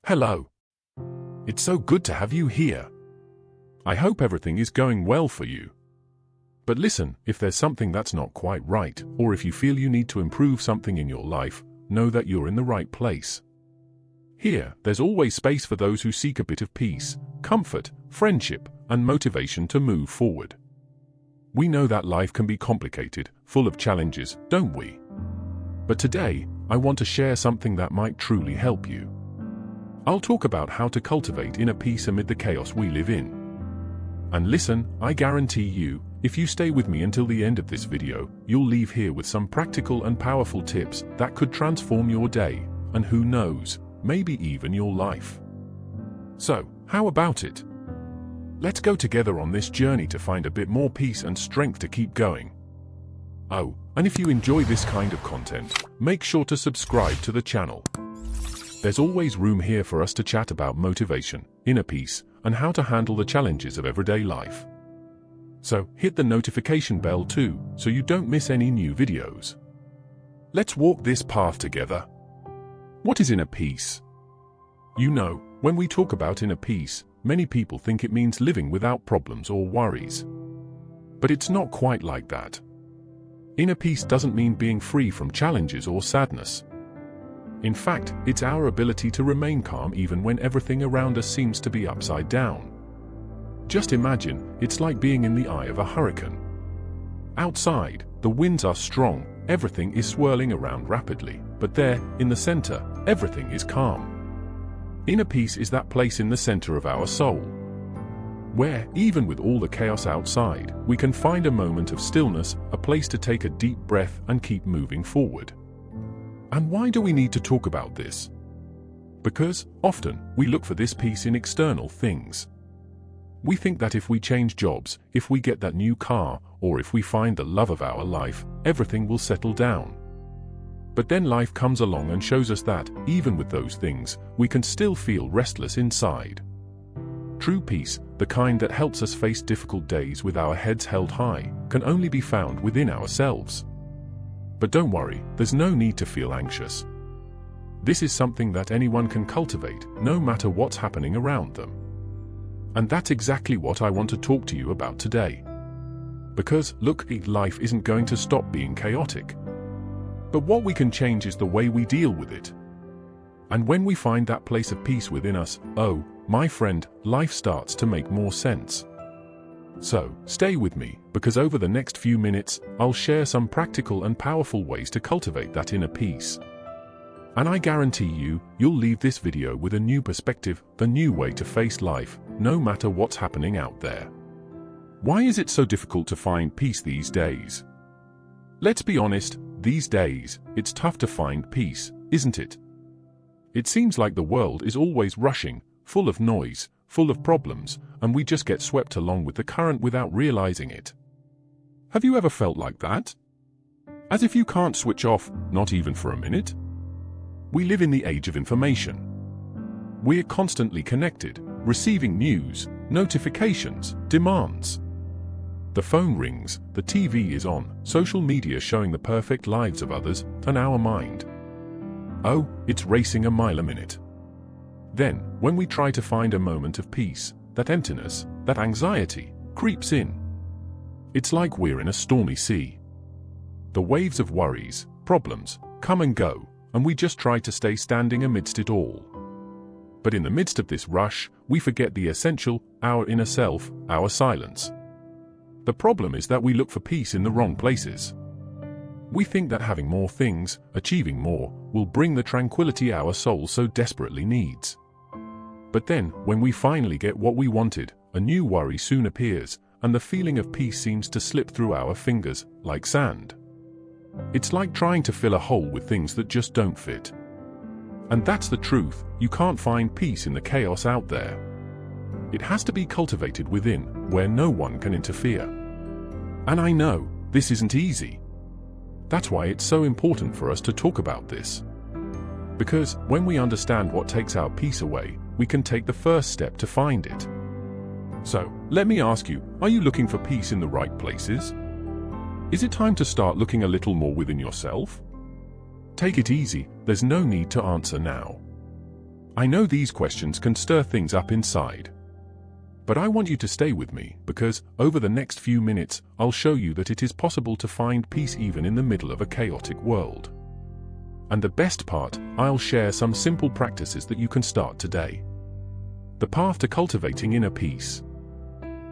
Hello. It's so good to have you here. I hope everything is going well for you. But listen, if there's something that's not quite right, or if you feel you need to improve something in your life, know that you're in the right place. Here, there's always space for those who seek a bit of peace, comfort, friendship, and motivation to move forward. We know that life can be complicated, full of challenges, don't we? But today, I want to share something that might truly help you. I'll talk about how to cultivate inner peace amid the chaos we live in. And listen, I guarantee you, if you stay with me until the end of this video, you'll leave here with some practical and powerful tips that could transform your day, and who knows, maybe even your life. So, how about it? Let's go together on this journey to find a bit more peace and strength to keep going. Oh, and if you enjoy this kind of content, make sure to subscribe to the channel. There's always room here for us to chat about motivation, inner peace, and how to handle the challenges of everyday life. So, hit the notification bell too, so you don't miss any new videos. Let's walk this path together. What is inner peace? You know, when we talk about inner peace, many people think it means living without problems or worries. But it's not quite like that. Inner peace doesn't mean being free from challenges or sadness. In fact, it's our ability to remain calm even when everything around us seems to be upside down. Just imagine, it's like being in the eye of a hurricane. Outside, the winds are strong, everything is swirling around rapidly, but there, in the center, everything is calm. Inner peace is that place in the center of our soul, where, even with all the chaos outside, we can find a moment of stillness, a place to take a deep breath and keep moving forward. And why do we need to talk about this? Because, often, we look for this peace in external things. We think that if we change jobs, if we get that new car, or if we find the love of our life, everything will settle down. But then life comes along and shows us that, even with those things, we can still feel restless inside. True peace, the kind that helps us face difficult days with our heads held high, can only be found within ourselves. But don't worry, there's no need to feel anxious. This is something that anyone can cultivate, no matter what's happening around them. And that's exactly what I want to talk to you about today. Because, look, life isn't going to stop being chaotic. But what we can change is the way we deal with it. And when we find that place of peace within us, oh, my friend, life starts to make more sense. So, stay with me, because over the next few minutes, I'll share some practical and powerful ways to cultivate that inner peace. And I guarantee you, you'll leave this video with a new perspective, a new way to face life, no matter what's happening out there. Why is it so difficult to find peace these days? Let's be honest, these days, it's tough to find peace, isn't it? It seems like the world is always rushing, full of noise, full of problems, and we just get swept along with the current without realizing it. Have you ever felt like that? As if you can't switch off, not even for a minute? We live in the age of information. We're constantly connected, receiving news, notifications, demands. The phone rings, the TV is on, social media showing the perfect lives of others, and our mind. Oh, it's racing a mile a minute. Then, when we try to find a moment of peace, that emptiness, that anxiety, creeps in. It's like we're in a stormy sea. The waves of worries, problems, come and go, and we just try to stay standing amidst it all. But in the midst of this rush, we forget the essential, our inner self, our silence. The problem is that we look for peace in the wrong places. We think that having more things, achieving more, will bring the tranquility our soul so desperately needs. But then, when we finally get what we wanted, a new worry soon appears, and the feeling of peace seems to slip through our fingers, like sand. It's like trying to fill a hole with things that just don't fit. And that's the truth, you can't find peace in the chaos out there. It has to be cultivated within, where no one can interfere. And I know, this isn't easy. That's why it's so important for us to talk about this. Because, when we understand what takes our peace away, we can take the first step to find it. So, let me ask you, are you looking for peace in the right places? Is it time to start looking a little more within yourself? Take it easy, there's no need to answer now. I know these questions can stir things up inside. But I want you to stay with me because, over the next few minutes, I'll show you that it is possible to find peace even in the middle of a chaotic world. And the best part, I'll share some simple practices that you can start today. The path to cultivating inner peace.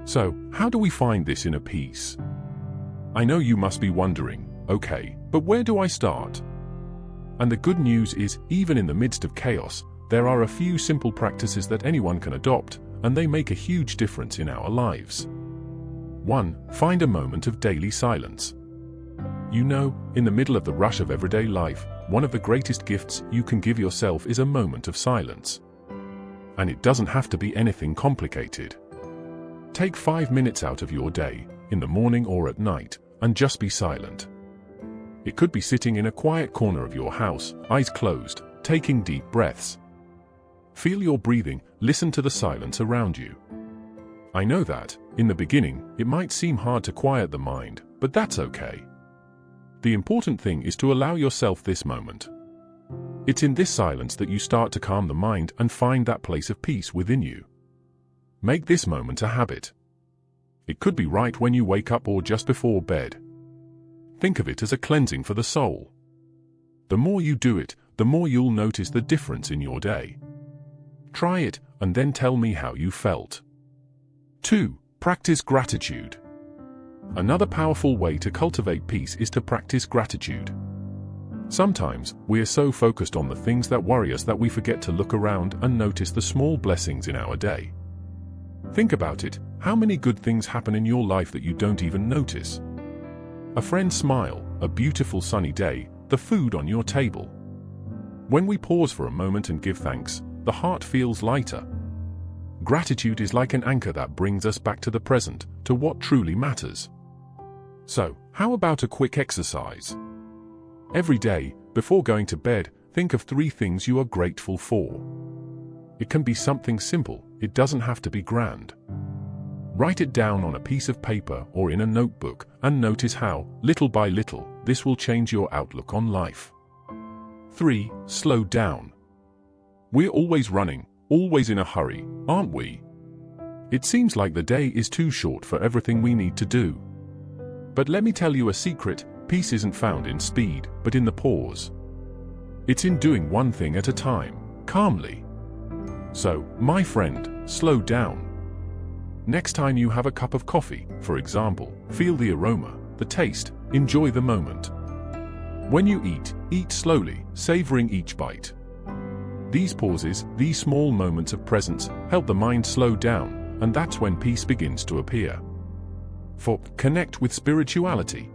So, how do we find this inner peace? I know you must be wondering, okay, but where do I start? And the good news is, even in the midst of chaos, there are a few simple practices that anyone can adopt, and they make a huge difference in our lives. 1. Find a moment of daily silence. You know, in the middle of the rush of everyday life, one of the greatest gifts you can give yourself is a moment of silence. And it doesn't have to be anything complicated. Take 5 minutes out of your day, in the morning or at night, and just be silent. It could be sitting in a quiet corner of your house, eyes closed, taking deep breaths. Feel your breathing, listen to the silence around you. I know that, in the beginning, it might seem hard to quiet the mind, but that's okay. The important thing is to allow yourself this moment. It's in this silence that you start to calm the mind and find that place of peace within you. Make this moment a habit. It could be right when you wake up or just before bed. Think of it as a cleansing for the soul. The more you do it, the more you'll notice the difference in your day. Try it, and then tell me how you felt. 2. Practice gratitude. Another powerful way to cultivate peace is to practice gratitude. Sometimes, we are so focused on the things that worry us that we forget to look around and notice the small blessings in our day. Think about it, how many good things happen in your life that you don't even notice? A friend's smile, a beautiful sunny day, the food on your table. When we pause for a moment and give thanks, the heart feels lighter. Gratitude is like an anchor that brings us back to the present, to what truly matters. So, how about a quick exercise? Every day, before going to bed, think of 3 things you are grateful for. It can be something simple, it doesn't have to be grand. Write it down on a piece of paper or in a notebook, and notice how, little by little, this will change your outlook on life. 3. Slow down. We're always running, always in a hurry, aren't we? It seems like the day is too short for everything we need to do. But let me tell you a secret, peace isn't found in speed, but in the pause. It's in doing one thing at a time, calmly. So, my friend, slow down. Next time you have a cup of coffee, for example, feel the aroma, the taste, enjoy the moment. When you eat, eat slowly, savoring each bite. These pauses, these small moments of presence, help the mind slow down, and that's when peace begins to appear. 4. Connect with spirituality.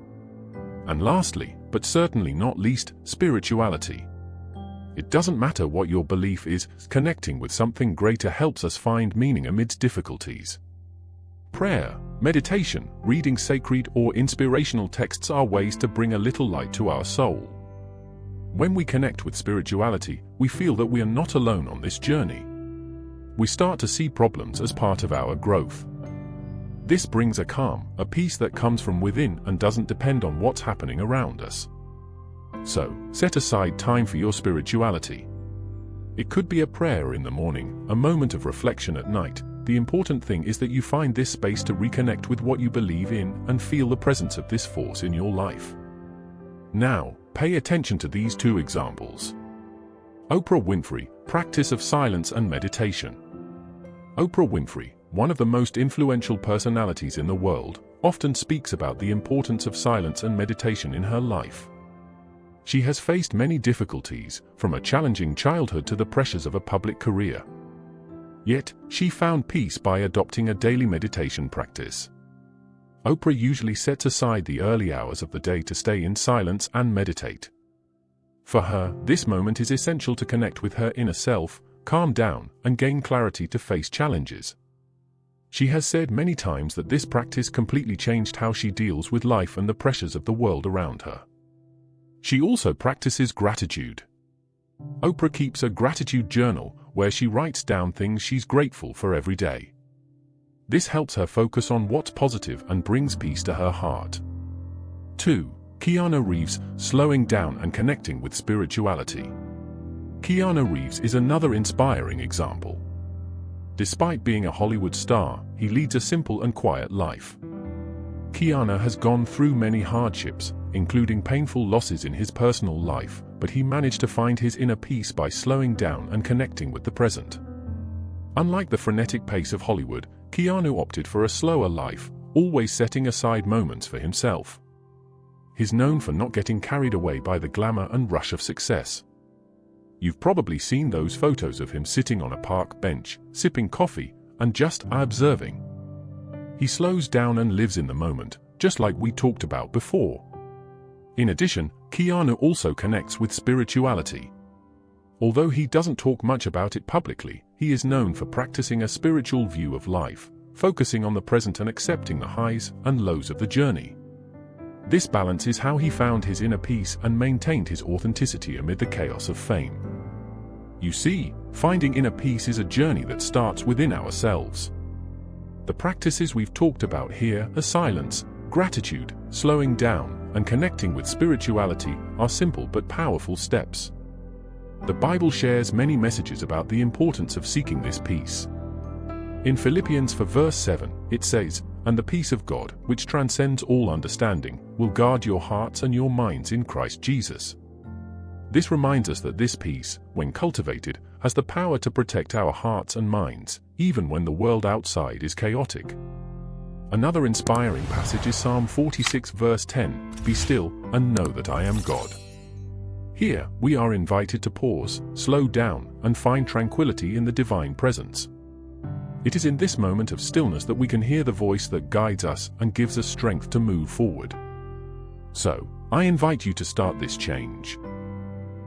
And lastly, but certainly not least, spirituality. It doesn't matter what your belief is, connecting with something greater helps us find meaning amidst difficulties. Prayer, meditation, reading sacred or inspirational texts are ways to bring a little light to our soul. When we connect with spirituality, we feel that we are not alone on this journey. We start to see problems as part of our growth. This brings a calm, a peace that comes from within and doesn't depend on what's happening around us. So, set aside time for your spirituality. It could be a prayer in the morning, a moment of reflection at night. The important thing is that you find this space to reconnect with what you believe in and feel the presence of this force in your life. Now, pay attention to these 2 examples. Oprah Winfrey, practice of silence and meditation. Oprah Winfrey, one of the most influential personalities in the world, often speaks about the importance of silence and meditation in her life. She has faced many difficulties, from a challenging childhood to the pressures of a public career. Yet, she found peace by adopting a daily meditation practice. Oprah usually sets aside the early hours of the day to stay in silence and meditate. For her, this moment is essential to connect with her inner self, calm down, and gain clarity to face challenges. She has said many times that this practice completely changed how she deals with life and the pressures of the world around her. She also practices gratitude. Oprah keeps a gratitude journal where she writes down things she's grateful for every day. This helps her focus on what's positive and brings peace to her heart. 2. Keanu Reeves, slowing down and connecting with spirituality. Keanu Reeves is another inspiring example. Despite being a Hollywood star, he leads a simple and quiet life. Keanu has gone through many hardships, including painful losses in his personal life, but he managed to find his inner peace by slowing down and connecting with the present. Unlike the frenetic pace of Hollywood, Keanu opted for a slower life, always setting aside moments for himself. He's known for not getting carried away by the glamour and rush of success. You've probably seen those photos of him sitting on a park bench, sipping coffee, and just observing. He slows down and lives in the moment, just like we talked about before. In addition, Keanu also connects with spirituality. Although he doesn't talk much about it publicly, he is known for practicing a spiritual view of life, focusing on the present and accepting the highs and lows of the journey. This balance is how he found his inner peace and maintained his authenticity amid the chaos of fame. You see, finding inner peace is a journey that starts within ourselves. The practices we've talked about here are silence, gratitude, slowing down, and connecting with spirituality are simple but powerful steps. The Bible shares many messages about the importance of seeking this peace. In Philippians 4 verse 7, it says, "And the peace of God, which transcends all understanding, will guard your hearts and your minds in Christ Jesus." This reminds us that this peace, when cultivated, has the power to protect our hearts and minds, even when the world outside is chaotic. Another inspiring passage is Psalm 46 verse 10, "Be still, and know that I am God." Here, we are invited to pause, slow down, and find tranquility in the divine presence. It is in this moment of stillness that we can hear the voice that guides us and gives us strength to move forward. So, I invite you to start this change.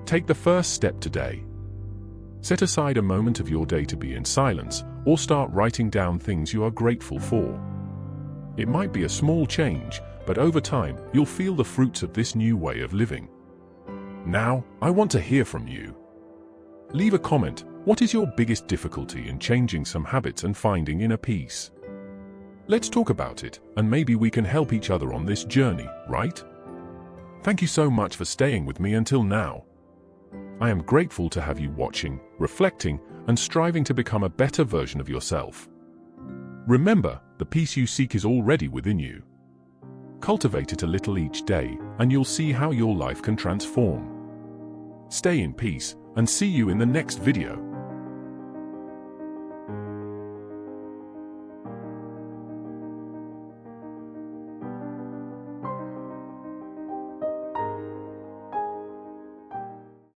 Take the first step today. Set aside a moment of your day to be in silence, or start writing down things you are grateful for. It might be a small change, but over time, you'll feel the fruits of this new way of living. Now, I want to hear from you. Leave a comment. What is your biggest difficulty in changing some habits and finding inner peace? Let's talk about it, and maybe we can help each other on this journey, right? Thank you so much for staying with me until now. I am grateful to have you watching, reflecting, and striving to become a better version of yourself. Remember, the peace you seek is already within you. Cultivate it a little each day, and you'll see how your life can transform. Stay in peace, and see you in the next video.